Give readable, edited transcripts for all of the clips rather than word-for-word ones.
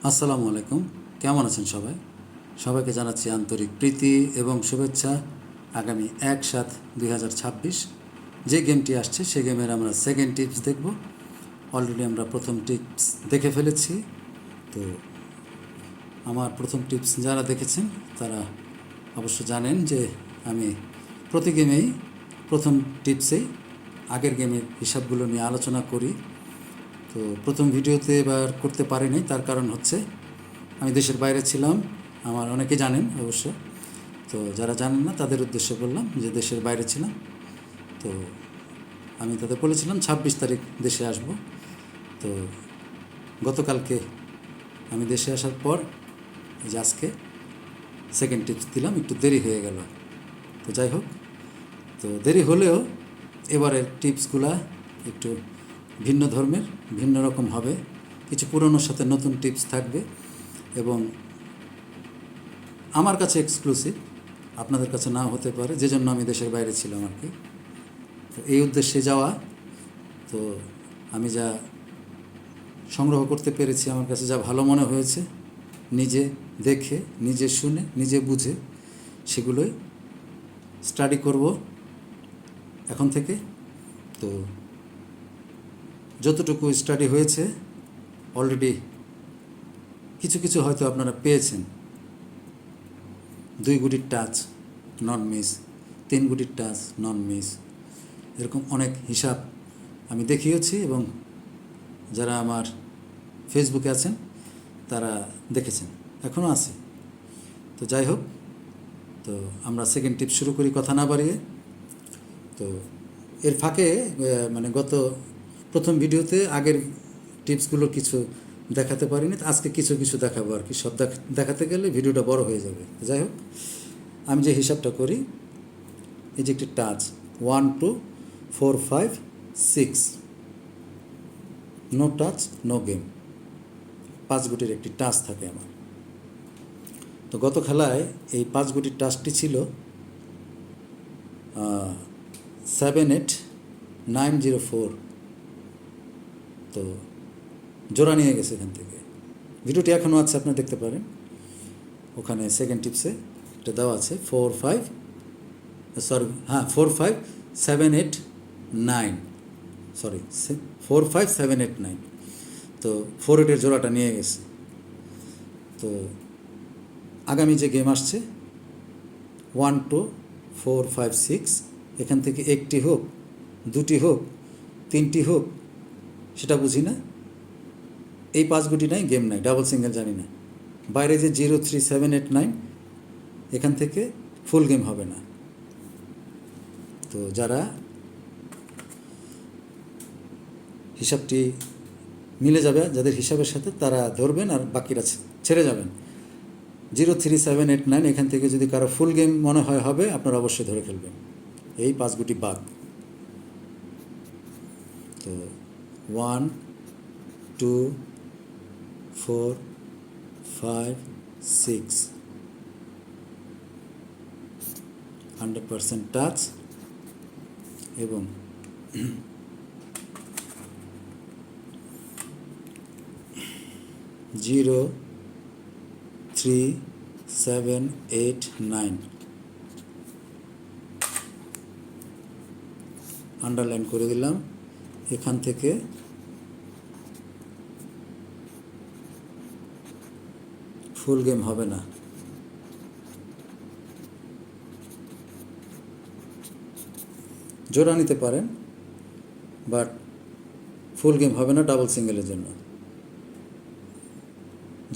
আসসালামু আলাইকুম। কেমন আছেন সবাই? সবাইকে জানাচ্ছি আন্তরিক প্রীতি এবং শুভেচ্ছা। আগামী 1/7/2026 যে গেমটি আসছে সে গেমের আমরা সেকেন্ড টিপস দেখব। অলরেডি আমরা প্রথম টিপস দেখে ফেলেছি। তো আমার প্রথম টিপস যারা দেখেছেন তারা অবশ্য জানেন যে আমি প্রতি গেমেই প্রথম টিপসেই আগের গেমের হিসাবগুলো নিয়ে আলোচনা করি। তো প্রথম ভিডিওতে এবার করতে পারিনি, তার কারণ হচ্ছে আমি দেশের বাইরে ছিলাম। আমার অনেকে জানেন অবশ্য, তো যারা জানেন না তাদের উদ্দেশ্যে বললাম যে দেশের বাইরে ছিলাম। তো আমি তাদের বলেছিলাম 26 তারিখ দেশে আসব। তো গতকালকে আমি দেশে আসার পর এই যে আজকে সেকেন্ড টিপস দিলাম, একটু দেরি হয়ে গেল। তো যাই হোক, তো দেরি হলেও এবারের টিপসগুলা একটু ভিন্ন ধর্মের, ভিন্ন রকম হবে। কিছু পুরনোর সাথে নতুন টিপস থাকবে এবং আমার কাছে এক্সক্লুসিভ, আপনাদের কাছে নাও হতে পারে, যে জন্য আমি দেশের বাইরে ছিলাম আর কি। তো এই উদ্দেশ্যে যাওয়া। তো আমি যা সংগ্রহ করতে পেরেছি, আমার কাছে যা ভালো মনে হয়েছে, নিজে দেখে, নিজে শুনে, নিজে বুঝে সেগুলোই স্টাডি করব এখন থেকে। তো যতটুকু স্টাডি হয়েছে অলরেডি কিছু কিছু হয়তো আপনারা পেয়েছেন। 2 গুটির টাচ নন মিস, 3 গুটির টাচ নন মিস, এরকম অনেক হিসাব আমি দেখিয়েছি এবং যারা আমার ফেসবুকে আছেন তারা দেখেছেন, এখনও আছে। তো যাই হোক, তো আমরা সেকেন্ড টিপস শুরু করি কথা না বাড়িয়ে। তো এর ফাঁকে মানে গত প্রথম ভিডিওতে আগের টিপসগুলো কিছু দেখাতে পারিনি, আজকে কিছু কিছু দেখাবো আর কি। সব দেখাতে গেলে ভিডিওটা বড় হয়ে যাবে। যাই হোক, আমি যে হিসাবটা করি, এই যে একটি touch 1 2 4 5 6, no touch no game, 5 গুটির একটি টাচ থাকে আমার। তো গত খেলায় এই 5 গুটির টাচটি ছিল 78904। তো জোড়া নিয়ে গেছে এখান থেকে। ভিডিওটি এখনও আছে, আপনারা দেখতে পারেন, ওখানে সেকেন্ড টিপসে এটা দেওয়া আছে 4 5 7 8 9, সরি 4 5 7 8 9। তো 4 8-এর জোড়াটা নিয়ে গেছে। তো আগামী যে গেম আসছে 1 2 4 5 6, এখান থেকে একটি হোক, দুটি হোক, 3টি হোক, সেটা বুঝি না। এই 5 গুটি নাই, গেম নাই, ডাবল সিঙ্গেল জানি না। বাইরে যে 0 3 7 8 9, এখান থেকে ফুল গেম হবে না। তো যারা হিসাবটি মিলে যাবে, যাদের হিসাবের সাথে, তারা ধরবেন আর বাকিরা ছেড়ে যাবেন। 0 3 7 8 9 এখান থেকে যদি কারো ফুল গেম মনে হয় হবে, আপনারা অবশ্যই ধরে ফেলবেন। এই 5 গুটি বাদ। তো 1 2 4 5 6, 100% টাচ এবং 0 3 7 8 9 আন্ডারলাইন করে দিলাম। এখান থেকে ফুল গেম হবে না। জোড়া নিতে পারেন, বাট ফুল গেম হবে না ডাবল সিঙ্গেলের জন্য।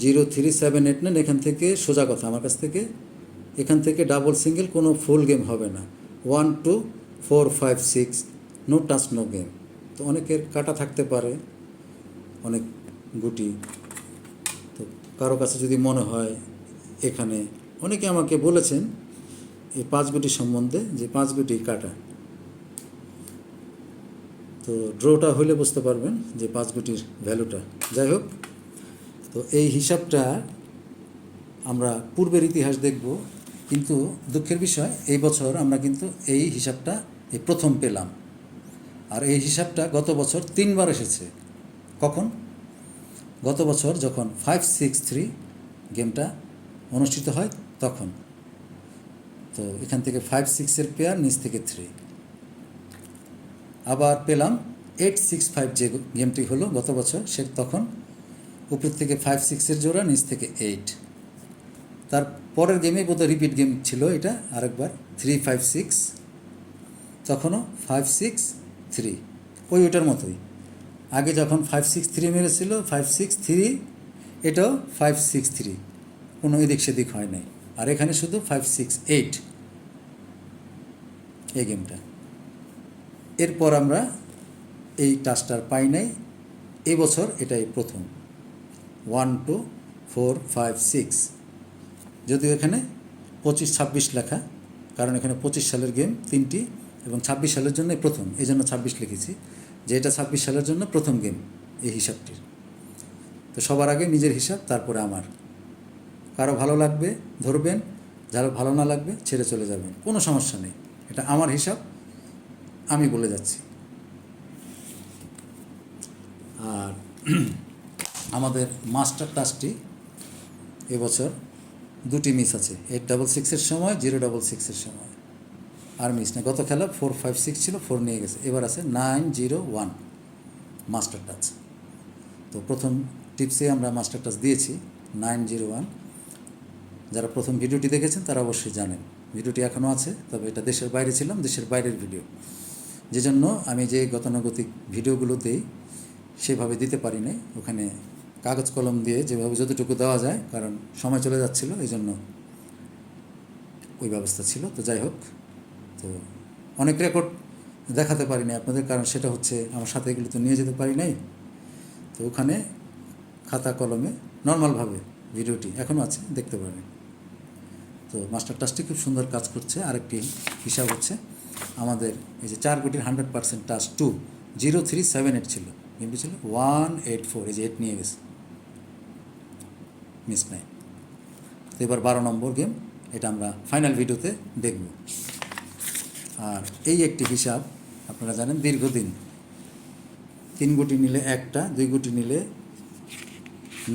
0 3 7 8 9 এখান থেকে সোজা কথা আমার কাছ থেকে, এখান থেকে ডাবল সিঙ্গেল কোনো ফুল গেম হবে না। 1 2 4 5 6, নো টাচ নো গেম। তো অনেকের কাটা থাকতে পারে, অনেক গুটি। তো কারো কাছে যদি মনে হয়, এখানে অনেকে আমাকে বলেছেন এই 5 গুটি সম্বন্ধে যে 5 গুটি কাটা। তো ড্রটা হইলে বুঝতে পারবেন যে 5 গুটির ভ্যালুটা। যাই হোক, তো এই হিসাবটা আমরা পূর্বের ইতিহাস দেখব, কিন্তু দুঃখের বিষয় এই বছর আমরা কিন্তু এই হিসাবটা এই প্রথম পেলাম। আর এই হিসাবটা গত বছর 3বার এসেছে। কখন? গত বছর যখন 5-6-3 গেমটা অনুষ্ঠিত হয় তখন। তো এখান থেকে 5-6 পেয়ার, নিচ থেকে 3। আবার পেলাম 8-6-5 যে গেমটি হলো গত বছর, সে তখন উপর থেকে 5-6 জোড়া, নিচ থেকে 8। তার পরের গেমে বোধহয় রিপিট গেম ছিল এটা আরেকবার, 3-5-6, তখনও 5-6-3, ওইটার মতোই। আগে যখন 5-6-3 মেরেছিল 5-6-3, এটাও 5-6-3, কোনো এদিক সেদিক হয় নাই। আর এখানে শুধু 5-6-8 এই গেমটা। এরপর আমরা এই টাচটার পাই নাই, এবছর এটাই প্রথম 1-2-4-5-6। যদিও এখানে 25-26 লেখা, কারণ এখানে 25 সালের গেম 3টি এবং 26 সালের জন্য প্রথম, এই জন্য 26 লিখেছি, যে এটা 26 সালের জন্য প্রথম গেম এই হিসাবটির। তো সবার আগে নিজের হিসাব, তারপরে আমার। কারো ভালো লাগবে ধরবেন, যারা ভালো না লাগবে ছেড়ে চলে যাবেন, কোনো সমস্যা নেই। এটা আমার হিসাব, আমি বলে যাচ্ছি। আর আমাদের মাস্টার টাচটি এবছর 2টি মিস আছে, 8-6-6 সময়, 0-6-6 সময়, আর মিস না। গত খেলা 4-5-6 ছিল, 4 নিয়ে গেছে। এবার আছে 9-0-1 মাস্টার টাচ। তো প্রথম টিপসে আমরা মাস্টার টাচ দিয়েছি 9-0-1। যারা প্রথম ভিডিওটি দেখেছেন তারা অবশ্যই জানেন। ভিডিওটি এখনও আছে, তবে এটা দেশের বাইরে ছিলাম, দেশের বাইরের ভিডিও, যে জন্য আমি যে গতানুগতিক ভিডিওগুলো দিই সেভাবে দিতে পারি নাই। ওখানে কাগজ কলম দিয়ে যেভাবে যতটুকু দেওয়া যায়, কারণ সময় চলে যাচ্ছিল, এই জন্য ওই ব্যবস্থা ছিল। তো যাই হোক, তো অনেক রেকর্ড দেখাতে পারি নাই আপনাদের, কারণ সেটা হচ্ছে আমার সাথে এগুলো তো নিয়ে যেতে পারি নাই। তো ওখানে খাতা কলমে নর্মালভাবে ভিডিওটি এখনও আছে, দেখতে পারেন। তো মাস্টার টাচটি খুব সুন্দর কাজ করছে। আরেকটি হিসাব হচ্ছে আমাদের এই যে 4 কোটির 100% টাচ 2-0-3-7-8 ছিল, গেমটি ছিল 1-8-4, এই যে 8 নিয়ে গেছে, মিস নাই। তো এবার 12 নম্বর গেম, এটা আমরা ফাইনাল ভিডিওতে দেখব। আর এই একটি হিসাব আপনারা জানেন, দীর্ঘদিন 3 গুটি নিলে একটা, 2 গুটি নিলে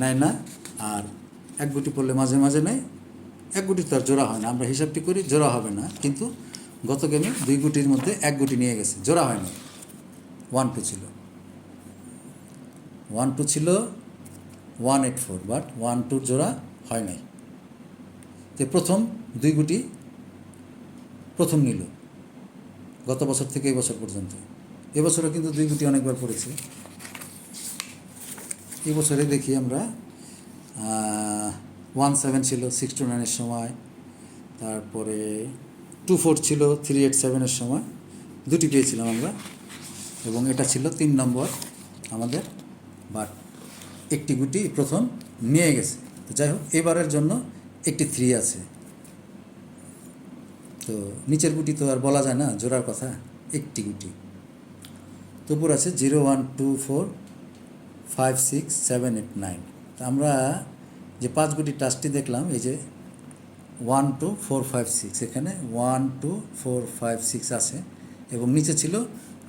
নেয় না, আর 1 গুটি পড়লে মাঝে মাঝে নেয়। 1 গুটি তো আর জোড়া হয় না, আমরা হিসাবটি করি জোড়া হবে না, কিন্তু গত গেমে 2 গুটির মধ্যে 1 গুটি নিয়ে গেছে, জোড়া হয় না। 1-2 ছিল, 1-2 ছিল 1-8-4, বাট 1-2 জোড়া হয় নাই। তো প্রথম 2 গুটি প্রথম নিল গত বছর থেকে এই বছর পর্যন্ত। এবছরও কিন্তু 2 গুটি অনেকবার পড়েছে। এই বছরে দেখি আমরা 1-7 ছিল 6-9 সময়, তারপরে 2-4 ছিল 3-8-7 সময়, 2টি পেয়েছিলাম আমরা, এবং এটা ছিল 3 নম্বর আমাদের, বাট একটি গুটি প্রথম নিয়ে গেছে। তো যাই হোক, এবারের জন্য একটি 3 আছে। তো নিচের গুটি তো আর বলা যায় না, জোড়ার কথা, একটি গুটি। তবুর আছে 0-1-2-4-5-6-7-8-9। তো আমরা যে 5 গুটি টাচটি দেখলাম, এই যে 1-2-4-5-6, এখানে 1-2-4-5-6 আছে, এবং নিচে ছিল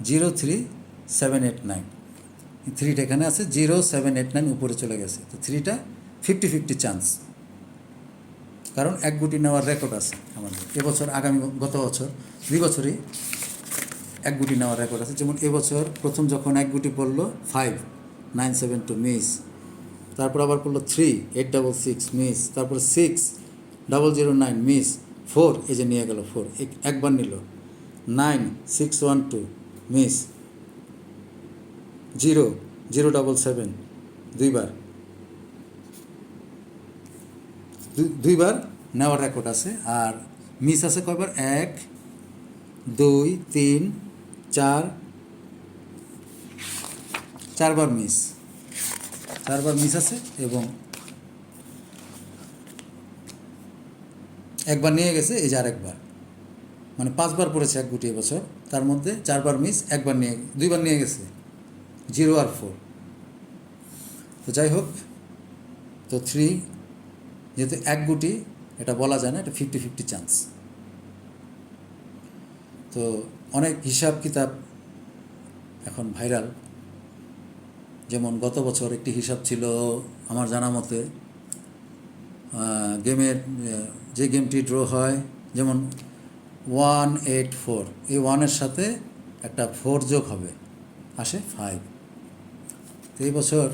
0-3-7-8-9। 3টা এখানে আছে, 0-7-8-9 উপরে চলে গেছে। তো 3টা 50-50 চান্স, কারণ 1 গুটি নেওয়ার রেকর্ড আছে আমাদের এবছর, গত বছর 2 বছরই 1 গুটি নেওয়ার রেকর্ড আছে। যেমন এবছর প্রথম যখন 1 গুটি পড়লো 5-9-7-2 মিস, তারপর আবার পড়লো 3-8-6-6 মিস, তারপর 6-0-0-9 মিস, 4 এই যে নিয়ে গেল, 4 একবার নিল, 9-6-1-2 মিস, 0-0-7-7 দুইবার নেওয়ার রেকর্ড আছে। আর মিস আছে কয়বার, 1-2-3-4 4বার মিস, 4বার মিস আছে, এবং একবার নিয়ে গেছে, এই যে আরেকবার, মানে 5বার পড়েছে 1 গুটি এবছর, তার মধ্যে 4বার মিস, 2বার নিয়ে গেছে, 0 আর 4। তো যাই হোক, তো 3 যেহেতু 1 গুটি, এটা বলা যায় না, এটা 50-50 চান্স। তো অনেক হিসাব কিতাব এখন ভাইরাল, যেমন গত বছর একটি হিসাব ছিল আমার জানা মতে, গেমের যে গেমটি ড্র হয়, যেমন 184, এই 1-এর সাথে একটা 4 যোগ হবে, আসে 5। তো এই বছর,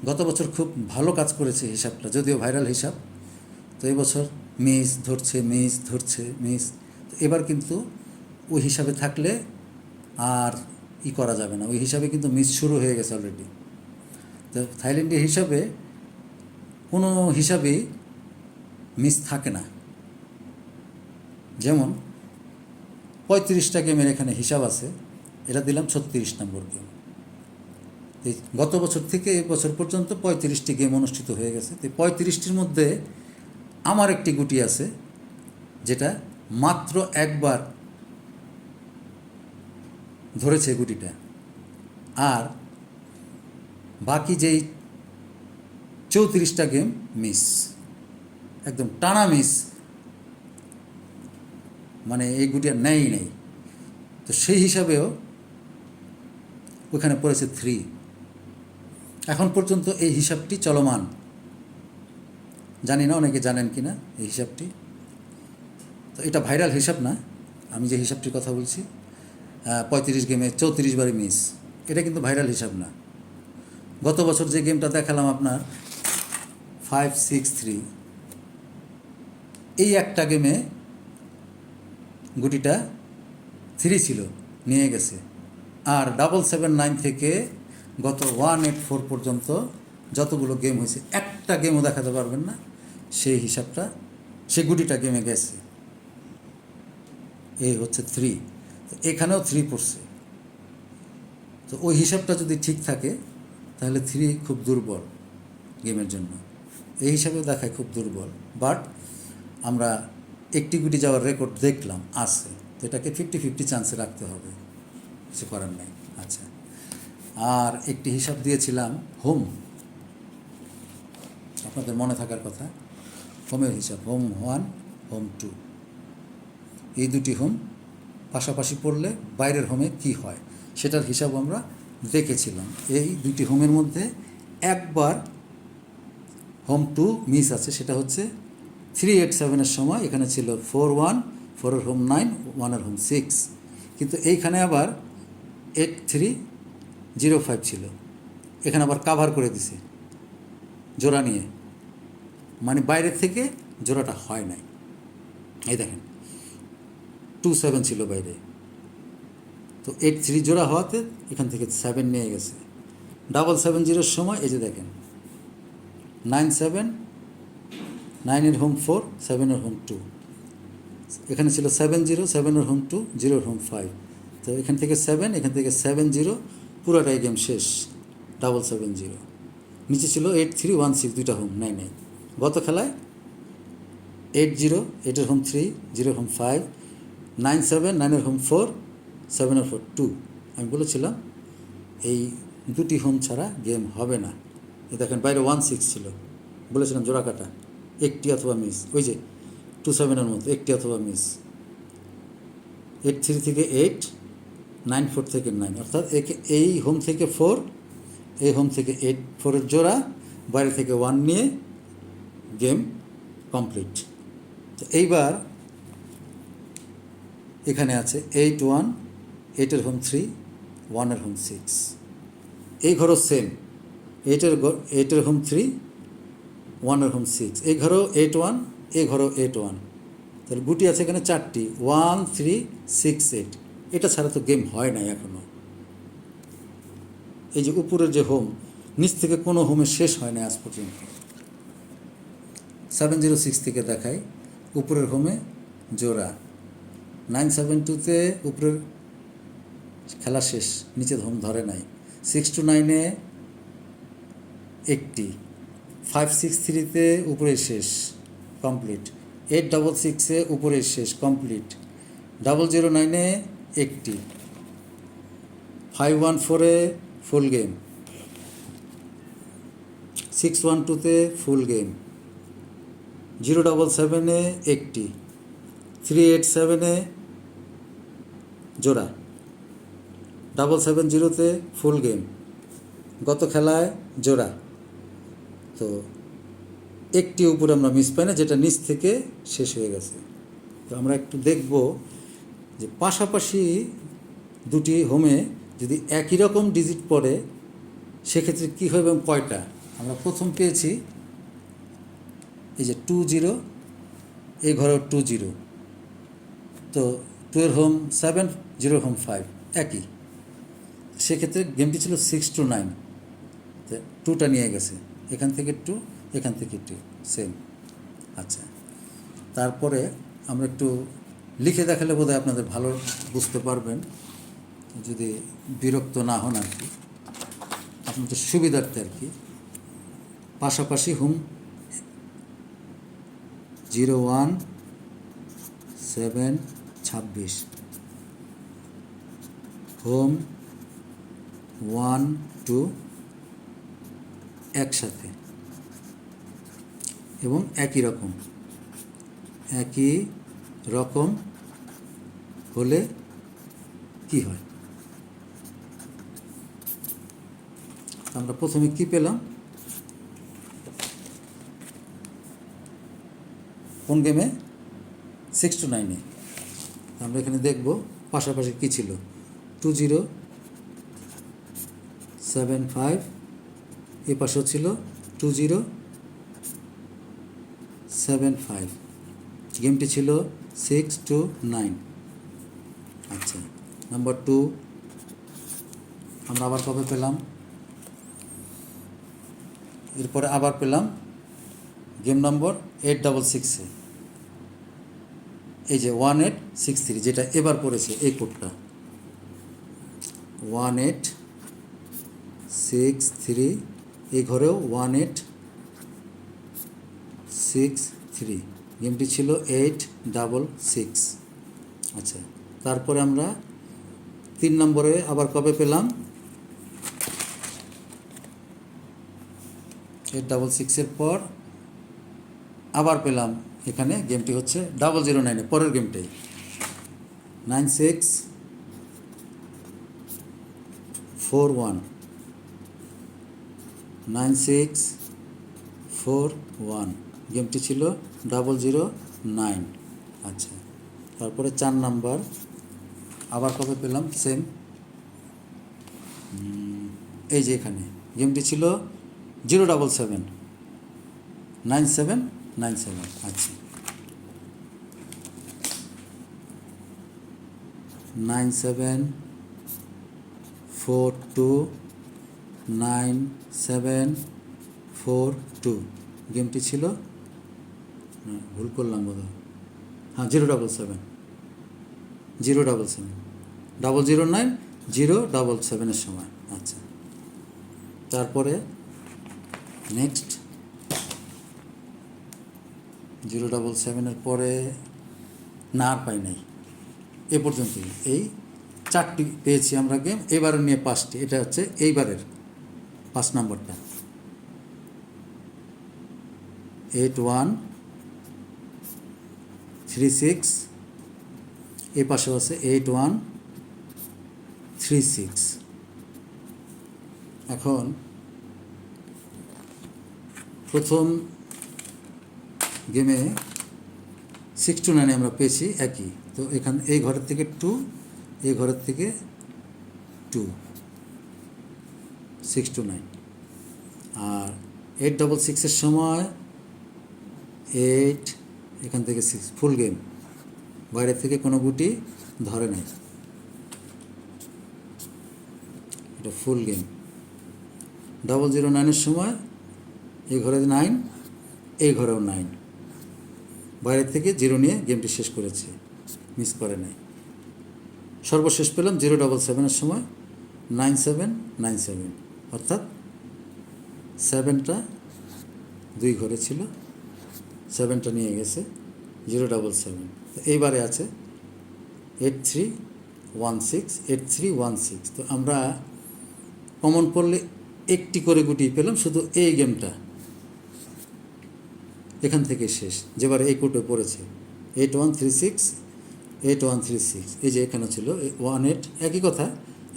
গত বছর খুব ভালো কাজ করেছে হিসাবটা, যদিও ভাইরাল হিসাব। তো এই বছর মিস ধরছে, মিস। তো এবার কিন্তু ওই হিসাবে থাকলে আর করা যাবে না, ওই হিসাবে কিন্তু মিস শুরু হয়ে গেছে অলরেডি। তো থাইল্যান্ডের হিসাবে কোনো হিসাবেই মিস থাকে না। যেমন 35টা গেমের এখানে হিসাব আছে, এটা দিলাম 36 নম্বর গেম। এই গত বছর থেকে এই বছর পর্যন্ত 35টি গেম অনুষ্ঠিত হয়ে গেছে। তো 35টির মধ্যে আমার একটি গুটি আছে যেটা মাত্র একবার ধরেছে গুটিটা, আর বাকি যেই 34টা গেম মিস, একদম টানা মিস, মানে এই গুটি আর নেই। তো সেই হিসাবেও ওখানে পড়েছে 3। এখন পর্যন্ত এই হিসাবটি চলমান, জানি না অনেকে জানেন কি না এই হিসাবটি। তো এটা ভাইরাল হিসাব না, আমি যে হিসাবটির কথা বলছি, 35 গেমে 34 বারে মিস, এটা কিন্তু ভাইরাল হিসাব না। গত বছর যে গেমটা দেখালাম আপনার 563, এই একটা গেমে গুটিটা 3 ছিল, নিয়ে গেছে। আর 779 থেকে গত 184 পর্যন্ত যতগুলো গেম হয়েছে একটা গেমও দেখাতে পারবেন না সেই হিসাবটা, সেই গুটিটা গেমে গেছে। এই হচ্ছে 3, তো এখানেও 3 পড়ছে। তো ওই হিসাবটা যদি ঠিক থাকে তাহলে 3 খুব দুর্বল গেমের জন্য, এই হিসাবে দেখায় খুব দুর্বল। বাট আমরা একটি গুটি যাওয়ার রেকর্ড দেখলাম আছে, তো এটাকে 50-50 চান্সে রাখতে হবে, কিছু করার নেই। আচ্ছা, আর একটি হিসাব দিয়েছিলাম হোম, আপনাদের মনে থাকার কথা, হোমের হিসাব, হোম 1, হোম 2, এই দুটি হোম পাশাপাশি পড়লে বাইরের হোমে কি হয় সেটার হিসাব আমরা দেখেছিলাম। এই দুটি হোমের মধ্যে একবার হোম 2 মিস আছে, সেটা হচ্ছে 387-এর সময়। এখানে ছিল 4-1, 4-এর হোম 9, 1-এর হোম 6, কিন্তু এইখানে আবার 8305 ছিল, এখানে আবার কাভার করে দিছে জোড়া নিয়ে, মানে বাইরের থেকে জোড়াটা হয় নাই। এই দেখেন 27 ছিল বাইরে, তো 83 জোড়া হওয়াতে এখান থেকে 7 নিয়ে গেছে। 770-র সময় এই যে দেখেন 97, 9-এর হোম 4, 7-এর হোম 2, এখানে ছিল 70, 7-এর হোম 2, 0-এর হোম 5, তো এখান থেকে 7, এখান থেকে 70, পুরোটাই গেম শেষ। 770 নিচে ছিল 8316, দুইটা হোম নাই। গত খেলায় 80, 8-এর হোম 3, 0-এর হোম 5, 97, 9-এর হোম 4, 7-এর হোম 2। আমি বলেছিলাম এই দুটি হোম ছাড়া গেম হবে না। এই দেখেন বাইরে 16 ছিল, বলেছিলাম জোড়া কাটা, একটি অথবা মিস, ওই যে 27-এর মধ্যে একটি অথবা মিস। 83 থেকে 8, 94 থেকে 9, অর্থাৎ এই হোম থেকে 4, এই হোম থেকে 8, 4-এর জোড়া, বাইরে থেকে 1 নিয়ে গেম কমপ্লিট। তো এইবার এখানে আছে 81, 8-এর হোম 3, 1-এর হোম 6, এই ঘরও সেম, 8-এর হোম 3, 1-এর হোম 6, এই ঘরও 81, এই ঘরও 81, তাহলে গুটি আছে এখানে 4টি, 1, 3, 6, 8। এটা ছাড়া তো গেম হয় নাই এখনও। এই যে উপরের যে হোম, নিচ থেকে কোনো হোমে শেষ হয় না আজ পর্যন্ত। 706 থেকে দেখাই, উপরের হোমে জোড়া, 972-তে উপরের খেলা শেষ, নিচের হোম ধরে নাই। 629-এ একটি, 563-তে উপরে শেষ, কমপ্লিট। 866-এ উপরে শেষ, কমপ্লিট। 009-এ একটি, 514-এ ফুল গেম, 612-তে ফুল গেম, 077-এ একটি, 387-এ জোড়া, 770-তে ফুল গেম, গত খেলায় জোড়া, তো একটি উপরে আমরা মিস পাই না, যেটা নিচ থেকে শেষ হয়ে গেছে। তো আমরা একটু দেখব যে পাশাপাশি দুটি হোমে যদি একই রকম ডিজিট পড়ে সেক্ষেত্রে কী হবে এবং কয়টা। আমরা প্রথম পেয়েছি এই যে 20, এই ঘরেও 20, তো 2 এর হোম 7, 0 হোম 5, একই। সেক্ষেত্রে গেমটি ছিল 6 to 9, তো 2টা নিয়ে গেছে, এখান থেকে 2, এখান থেকে 2, সেম। আচ্ছা, তারপরে আমরা একটু লিখে দেখালে বোধহয় আপনাদের ভালো বুঝতে পারবেন, যদি বিরক্ত না হন আর কি, আপনাদের সুবিধার্থে আর কি। পাশাপাশি হোম 0, 1, 7, 26, হোম 1, 2 একসাথে এবং একই রকম হলে কি হয়। আমরা প্রথমে কি পেলাম, কোন গেমে? 6 to 9-এ। আমরা এখানে দেখব পাশাপাশি কী ছিল। 20, 7, 5, এ পাশেও ছিল 20, 7, 5। গেমটি ছিল 6 to 9। আচ্ছা, নাম্বার 2 আমরা আবার কবে পেলাম? এরপরে আবার পেলাম গেম নম্বর 866-এ, এই যে 1863, যেটা এবার পড়েছে এই কোডটা 1863, এই ঘরেও 1863, গেমটি ছিল 866। আচ্ছা, তারপরে আমরা 3 নম্বরে আবার কবে পেলাম? 866-এর পর আবার পেলাম এখানে, গেমটি হচ্ছে 009-এ, পরের গেমটাই 9641, 9641, গেমটি ছিল 009। আচ্ছা, তারপরে 4 নাম্বার আবার কবে পেলাম? সেম, এই যে এখানে গেমটি ছিল 077, 9797। আচ্ছা, 9742, 9742, গেমটি ছিল, ভুল করলাম বোধহয়, হ্যাঁ 077, 077, 009, 077-এর সময়। আচ্ছা, তারপরে নেক্সট 077-এর পরে না আর পাই নাই, এ পর্যন্তই। এই 4টি পেয়েছি আমরা গেম, এবারে নিয়ে 5টি, এটা হচ্ছে এইবারের 5 নম্বরটা। 8136, এই পাশেও আছে 8136। এখন প্রথম গেমে 6 to 9-এ আমরা পেয়েছি একই, তো এখানে এই ঘরের থেকে 2, এই ঘরের থেকে 2, 6 to 9। আর 866-এর সময় 8, এখান থেকে 6, ফুল গেম, বাইরে থেকে কোনো গুটি ধরে নাই, এটা ফুল গেম। 009-এর সময় এই ঘরে 9, এই ঘরেও 9, বাইরের থেকে 0 নিয়ে গেমটি শেষ করেছে, মিস করে নাই। সর্বশেষ পেলাম 077-এর সময় 9797, অর্থাৎ 7টা 2 ঘরে ছিল, 7টা নিয়ে গেছে 077। এইবারে আছে 8316, 8316। তো আমরা কমন পড়লে একটি করে গুটি পেলাম, শুধু এই গেমটা এখান থেকে শেষ, যেবারে এই কোডে পড়েছে 8136, 8136, এই যে এখানে ছিল 18, একই কথা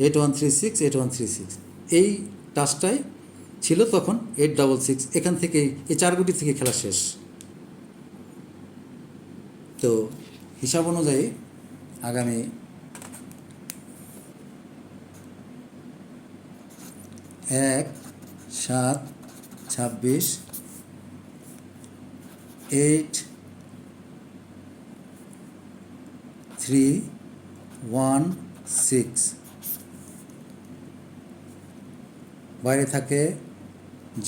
8136, 8136, এই টাচটাই ছিল তখন 866, এখান থেকেই এই 4 গুটি থেকে খেলা শেষ। তো হিসাব অনুযায়ী আগামী 1/7/26 8316 বাইরে থাকে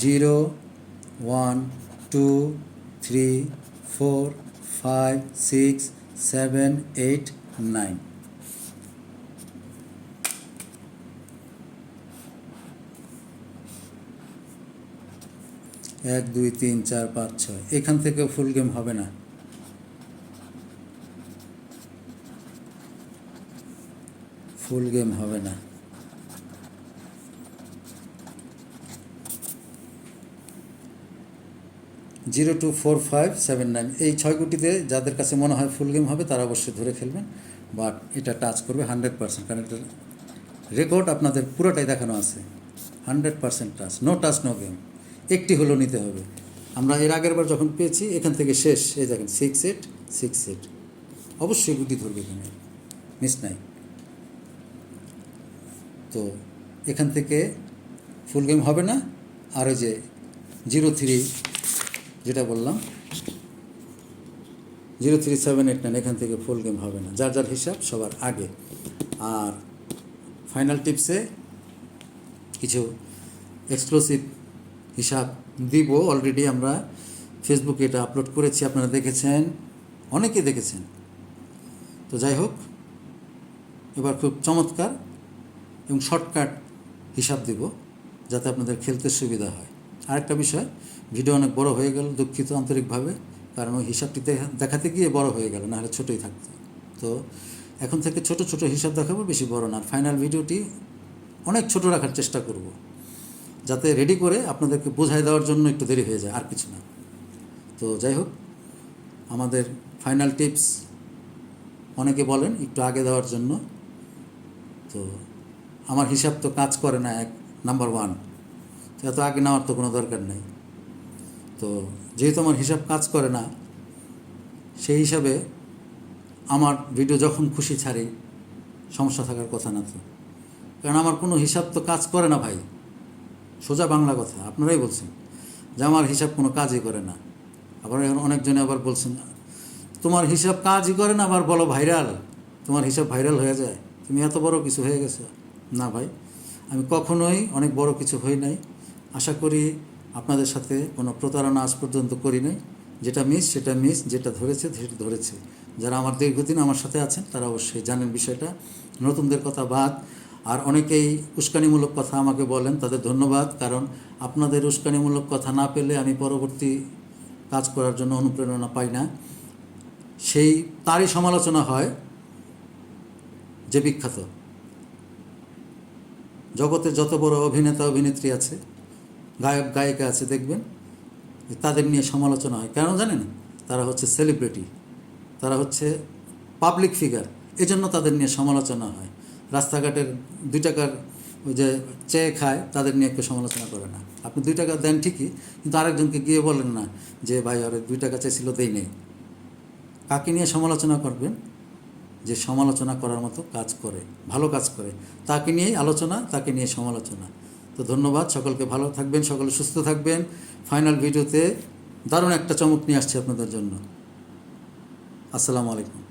0 1 2 3 4 5 6 7 8 9। 1 2 3 4 5 6, এখান থেকে ফুল গেম হবে না। ফুল গেম হবে না। জিরো 2 4 5 7 9, এই 6 গুটিতে যাদের কাছে মনে হয় ফুল গেম হবে তারা অবশ্যই ধরে খেলবেন। বাট এটা টাচ করবে 100%, কারণ এটা রেকর্ড আপনাদের পুরোটাই দেখানো আছে। 100% touch, no touch no game. একটি হলো নিতে হবে। আমরা এর আগের বার যখন পেয়েছি এখান থেকে শেষ, এই দেখেন 6 8 6 8, অবশ্যই গুটি ধরবে এখানে, মিস নাই। তো এখান থেকে ফুল গেম হবে না। আর ওই যে 03 যেটা বললাম 0 3 7 8 9, এখান থেকে ফুল গেম হবে না। যার যার হিসাব সবার আগে। আর ফাইনাল টিপসে কিছু এক্সক্লুসিভ হিসাব দিব। অলরেডি আমরা ফেসবুকে এটা আপলোড করেছি, আপনারা দেখেছেন, অনেকেই দেখেছেন। তো যাই হোক, এবার খুব চমৎকার এবং শর্টকাট হিসাব দিব যাতে আপনাদের খেলতে সুবিধা হয়। আরেকটা বিষয়, ভিডিও অনেক বড় হয়ে গেল, দুঃখিত আন্তরিকভাবে, কারণ ওই হিসাবটি দেখাতে গিয়ে বড় হয়ে গেল, নাহলে ছোটোই থাকতো। তো এখন থেকে ছোট ছোট হিসাব দেখাবো, বেশি বড় না। ফাইনাল ভিডিওটি অনেক ছোট রাখার চেষ্টা করব, যাতে রেডি করে আপনাদেরকে বোঝাই দেওয়ার জন্য একটু দেরি হয়ে যায়, আর কিছু না। তো যাই হোক, আমাদের ফাইনাল টিপস অনেকে বলেন একটু আগে দেওয়ার জন্য। তো আমার হিসাব তো কাজ করে না, নাম্বার 1, তো এত আগে নেওয়ার তো কোনো দরকার নেই। তো যেহেতু আমার হিসাব কাজ করে না, সেই হিসাবে আমার ভিডিও যখন খুশি ছাড়ি, সমস্যা থাকার কথা না তো। কারণ আমার কোনো হিসাব তো কাজ করে না ভাই, সোজা বাংলা কথা। আপনারাই বলছেন যে আমার হিসাব কোনো কাজই করে না। আবার অনেকজনে আবার বলছেন তোমার হিসাব কাজই করে না, আবার বলো ভাইরাল, তোমার হিসাব ভাইরাল হয়ে যায়, তুমি এত বড় কিছু হয়ে গেছো। না ভাই, আমি কখনোই অনেক বড় কিছু হই নাই। আশা করি আপনাদের সাথে কোনো প্রতারণা আজ পর্যন্ত করি নাই। যেটা মিস সেটা মিস, যেটা ধরেছে সেটা ধরেছে। যারা আমার দীর্ঘদিন আমার সাথে আছেন তারা অবশ্যই জানেন বিষয়টা। নতুনদের কথা বাদ। আর অনেকেই উস্কানিমূলক কথা আমাকে বলেন, তাদের ধন্যবাদ। কারণ আপনাদের উস্কানিমূলক কথা না পেলে আমি পরবর্তী কাজ করার জন্য অনুপ্রেরণা পাই না। সেই তারই সমালোচনা হয় যে বিখ্যাত জগতে যত বড় অভিনেতা অভিনেত্রী আছে, গায়ক গায়িকা আছে, দেখবেন তাদের নিয়ে সমালোচনা হয়। কেন জানেন? তারা হচ্ছে সেলিব্রিটি, তারা হচ্ছে পাবলিক ফিগার, এজন্য তাদের নিয়ে সমালোচনা হয়। রাস্তাঘাটের 2 টাকার ওই যে চেয়ে খায়, তাদের নিয়ে কেউ সমালোচনা করে না। আপনি 2 টাকা দেন ঠিকই, কিন্তু আরেকজনকে গিয়ে বলেন না যে ভাই আরে 2 টাকা চেয়েছিল দেই নেই। কাকে নিয়ে সমালোচনা করবেন? যে সমালোচনা করার মতো কাজ করে, ভালো কাজ করে, তাকে নিয়েই আলোচনা, তাকে নিয়ে সমালোচনা। তো ধন্যবাদ, সকলকে ভালো থাকবেন, সকলে সুস্থ থাকবেন। ফাইনাল ভিডিওতে দারুণ একটা চমক নিয়ে আসছে আপনাদের জন্য। আসসালামু আলাইকুম।